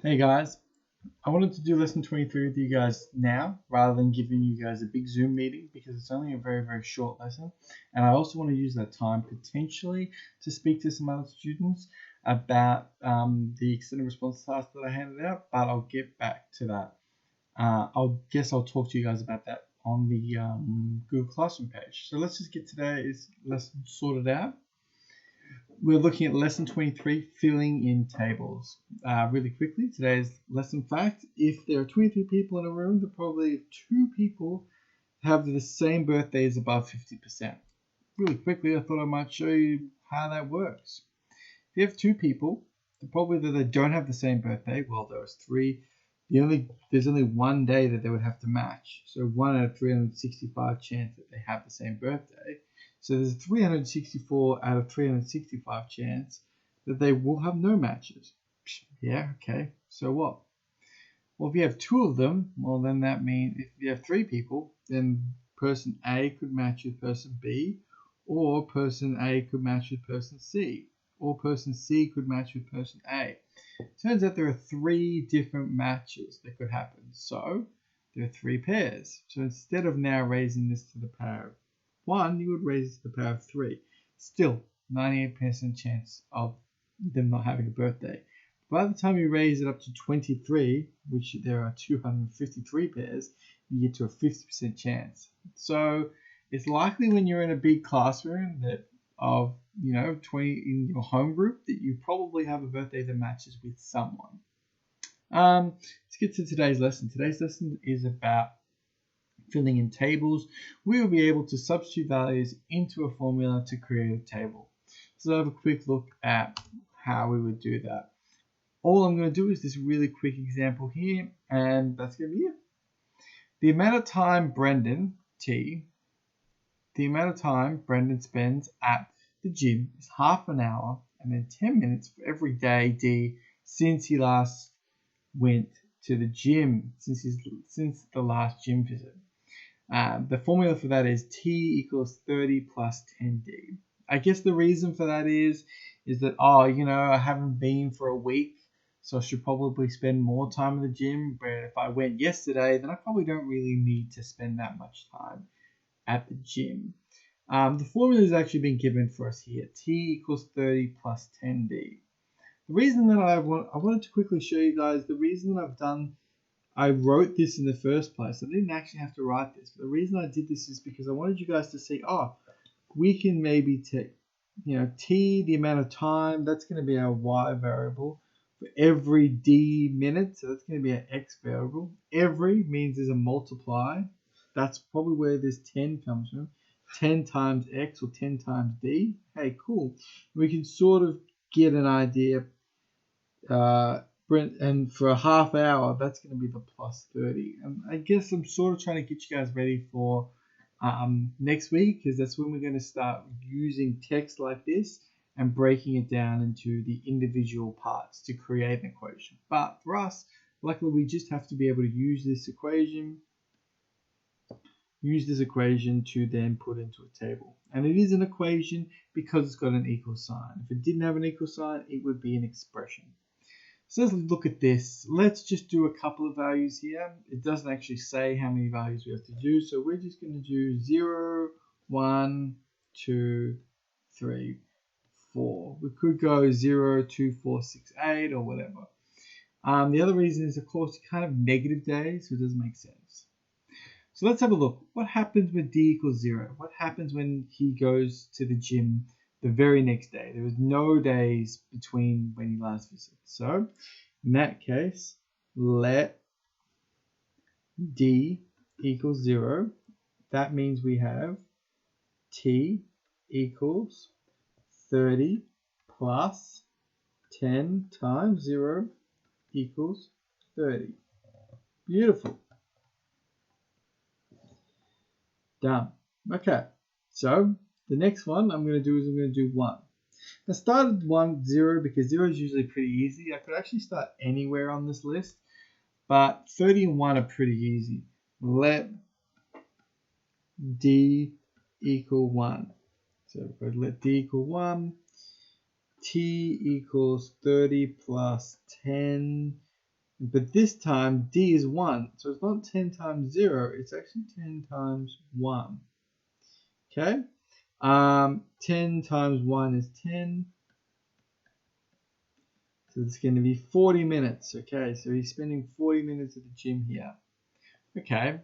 Hey guys, I wanted to do lesson 23 with you guys now rather than giving you guys a big Zoom meeting because it's only a very short lesson. And I also want to use that time potentially to speak to some other students about the extended response task that I handed out, but I'll get back to that. I'll talk to you guys about that on the Google Classroom page. So let's just get today's lesson sorted out. We're looking at lesson 23, filling in tables. Really quickly, today's lesson fact: if there are 23 people in a room, there probably 2 people have the same birthdays above 50%. Really quickly, I thought I might show you how that works. If you have 2 people, probably that they don't have the same birthday, well, there's 3. There's only one day that they would have to match. So 1 out of 365 chance that they have the same birthday. So there's a 364 out of 365 chance that they will have no matches. Yeah, okay. So what? Well, if you have 2 of them, well, then that means if you have 3 people, then person A could match with person B, or person A could match with person C, or person C could match with person A. Turns out there are 3 different matches that could happen. So there are 3 pairs. So instead of now raising this to the power of 1, you would raise it to the power of 3. Still, 98% chance of them not having a birthday. By the time you raise it up to 23, which there are 253 pairs, you get to a 50% chance. So it's likely when you're in a big classroom that of 20 in your home group that you probably have a birthday that matches with someone. Let's get to today's lesson. Today's lesson is about filling in tables. We will be able to substitute values into a formula to create a table. So let's have a quick look at how we would do that. All I'm going to do is this really quick example here, and that's going to be it. The amount of time Brendan spends at the gym is half an hour and then 10 minutes for every day D since he last went to the gym, since the last gym visit. The formula for that is T equals 30 plus 10D. I guess the reason for that is that, I haven't been for a week, so I should probably spend more time in the gym. But if I went yesterday, then I probably don't really need to spend that much time at the gym. The formula has actually been given for us here. T equals 30 plus 10D. The reason that I wanted to quickly show you guys the reason that I wrote this in the first place. I didn't actually have to write this, but the reason I did this is because I wanted you guys to see, we can maybe take, T, the amount of time, that's going to be our Y variable for every D minute. So that's going to be our X variable. Every means there's a multiply. That's probably where this 10 comes from. 10 times X or 10 times D. Hey, cool. We can sort of get an idea. And for a half hour, that's going to be the plus 30. And I guess I'm sort of trying to get you guys ready for next week, because that's when we're going to start using text like this and breaking it down into the individual parts to create an equation. But for us, luckily, we just have to be able to use this equation to then put into a table. And it is an equation because it's got an equal sign. If it didn't have an equal sign, it would be an expression. So let's look at this. Let's just do a couple of values here. It doesn't actually say how many values we have to do, so we're just going to do 0, 1, 2, 3, 4. We could go 0, 2, 4, 6, 8 or whatever. The other reason is, of course, you can't have negative days, so it doesn't make sense. So let's have a look. What happens when D equals 0? What happens when he goes to the gym the very next day? There was no days between when he last visited. So in that case, let D equals 0. That means we have T equals 30 plus 10 times 0 equals 30. Beautiful. Done. Okay, so the next one I'm going to do 1. I started 0 because 0 is usually pretty easy. I could actually start anywhere on this list, but 30 and 1 are pretty easy. Let D equal 1. So if I let D equal 1, T equals 30 plus 10 But this time D is 1. So it's not 10 times 0, it's actually 10 times 1. Okay? 10 times 1 is 10. So it's going to be 40 minutes. Okay, so he's spending 40 minutes at the gym here. Okay.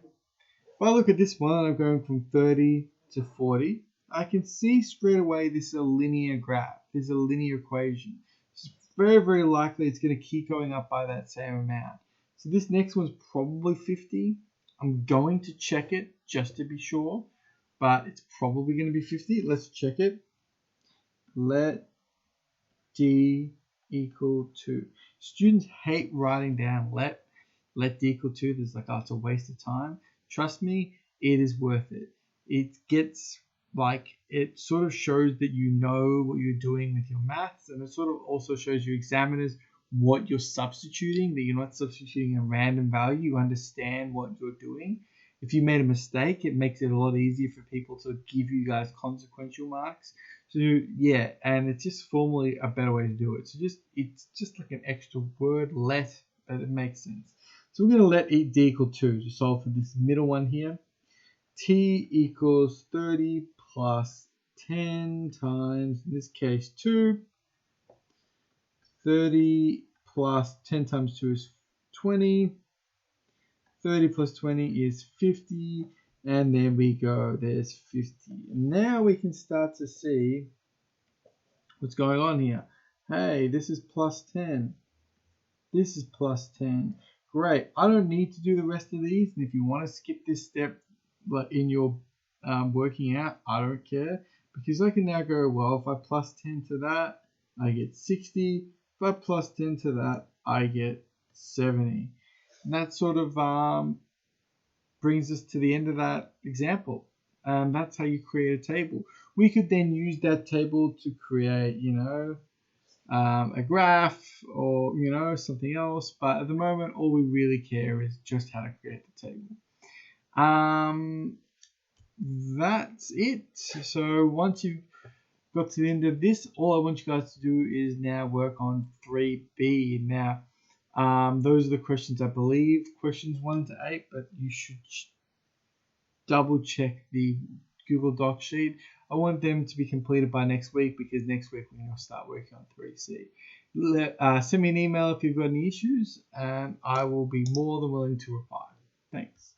If I look at this one, I'm going from 30 to 40. I can see straight away this is a linear graph. This is a linear equation. It's very, very likely it's going to keep going up by that same amount. So this next one's probably 50. I'm going to check it just to be sure, but it's probably going to be 50. Let's check it. Let D equal 2. Students hate writing down let D equal 2. There's like, oh, it's a waste of time. Trust me, it is worth it. It gets like, it sort of shows that you know what you're doing with your maths, and it sort of also shows your examiners what you're substituting, that you're not substituting a random value. You understand what you're doing. If you made a mistake, it makes it a lot easier for people to give you guys consequential marks. So yeah, and it's just formally a better way to do it. So it's just like an extra word, let, but it makes sense. So we're going to let D equal 2 to solve for this middle one here. T equals 30 plus 10 times, in this case, 2. 30 plus 10 times 2 is 20. 30 plus 20 is 50. And there we go, there's 50. And now we can start to see what's going on here. Hey, this is plus 10. This is plus 10. Great. I don't need to do the rest of these. And if you want to skip this step in your working out, I don't care. Because I can now go, well, if I plus 10 to that, I get 60. If I plus 10 to that, I get 70. And that sort of brings us to the end of that example. That's how you create a table. We could then use that table to create, a graph or, something else. But at the moment, all we really care is just how to create the table. That's it. So once you've got to the end of this, all I want you guys to do is now work on 3B. Now, those are the questions, I believe, questions 1 to 8, but you should double check the Google Doc sheet. I want them to be completed by next week, because next week we're going to start working on 3C. Send me an email if you've got any issues, and I will be more than willing to reply. Thanks.